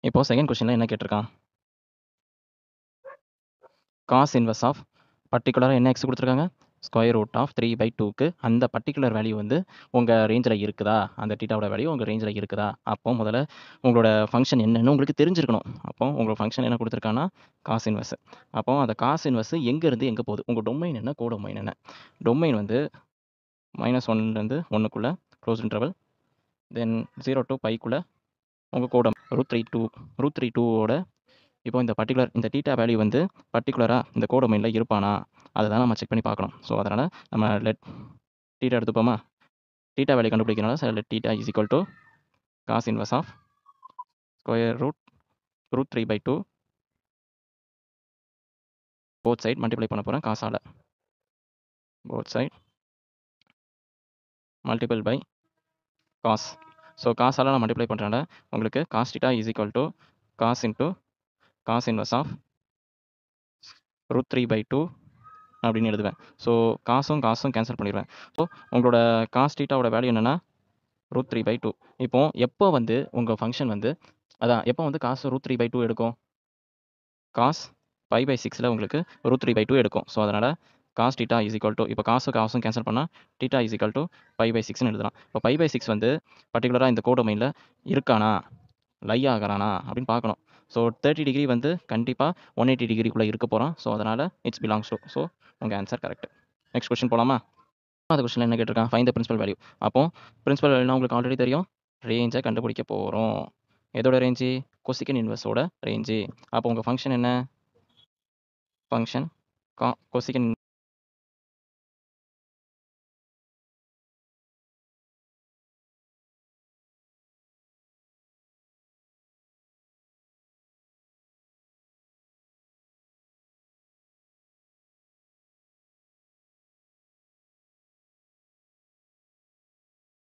இப்போ செகண்ட் கொஸ்டின்ல என்ன கேட்டிருக்கான்? காஸ் இன்வெர்ஸ் ஆஃப் பர்ட்டிகுலரா என்ன எக்ஸ் குடுத்துருக்காங்க? ஸ்கொயர் ரூட் ஆஃப் 3/2க்கு அந்த பர்ட்டிகுலர் வேல்யூ வந்து உங்க ரேஞ்சில இருக்குதா? அந்த தீட்டாவோட வேல்யூ உங்க ரேஞ்சில இருக்குதா? அப்போ முதல்ல உங்களோட ஃபங்ஷன் என்னன்னு உங்களுக்கு தெரிஞ்சிருக்கணும். அப்போ உங்க ஃபங்ஷன் என்ன குடுத்துருக்கான்னா, காஸ் இன்வெர்ஸ். அப்போ அந்த காஸ் இன்வெர்ஸ் எங்கேருந்து எங்க போகுது? உங்க டொமைன் என்ன? கோடொமைன் என்ன? டொமைன் வந்து -1லேருந்து 1க்குள்ள க்ளோஸ்ட் இன்டர்வல். தென் 0 to πக்குள்ள உங்க கோடம் √32ஓட இப்போ இந்த பர்ட்டிகுலர் இந்த தீட்டா வேல்யூ வந்து பர்ட்டிகுலரா இந்த கோடொமைன்ல இருப்பானா? அத தான் நம்ம செக் பண்ணி பார்க்கணும். ஸோ அதனால நம்ம லெட் தீட்டா எடுத்துப்போமா? தீட்டா வேல்யூ கண்டுபிடிக்கிறனால let theta is equal to cos inverse of square root √3/2 both side multiply பண்ண போறேன் காசால. Both side multiple by cos. So காசால நான் மல்டிப்ளை பண்றனால உங்களுக்கு cos theta is equal to cos into cos inverse of √3/2 அப்படின்னு எழுதுவேன். ஸோ காசும் கேன்சல் பண்ணிடுவேன். ஸோ உங்களோட காஸ் தீட்டாவோட வேல்யூ என்னன்னா √3/2. இப்போ எப்போ வந்து உங்க ஃபங்ஷன் வந்து எப்போ வந்து காசு √3/2 எடுக்கும்? காஸ் π/6ல உங்களுக்கு √3/2 எடுக்கும். ஸோ அதனால cos theta is equal to இப்போ காசும் கேன்சல் பண்ணா தீட்டா இஸ் ஈக்குவல் டு π/6ன்னு எழுதலாம். இப்போ π/6 வந்து பர்ட்டிகுலரா இந்த கோடொமைன்ல இருக்கானா? லை ஆகுறானா? அப்படின்னு பார்க்கணும். ஸோ 30 டிகிரி வந்து கண்டிப்பா 180 டிகிரிக்குள்ள இருக்க போறான். ஸோ அதனால இட்ஸ் பிலாங்ஸ் டு. ஸோ உங்க ஆன்சர் கரெக்ட். நெக்ஸ்ட் கொஸ்டின் போலாமா? அந்த கொஸ்டின்ல என்ன கேட்டிருக்கான்? Find the principal value. அப்போ பிரின்சிபல் வேல்யூனா உங்களுக்கு ஆல்ரெடி தெரியும். ரேஞ்சை கண்டுபிடிக்க போறோம். எதோட ரேஞ்சு? கொசிக்கன் இன்வெர்ஸோட ரேஞ்சு. அப்போ உங்க ஃபங்க்ஷன் என்ன? ஃபங்க்ஷன் கொசிக்கன்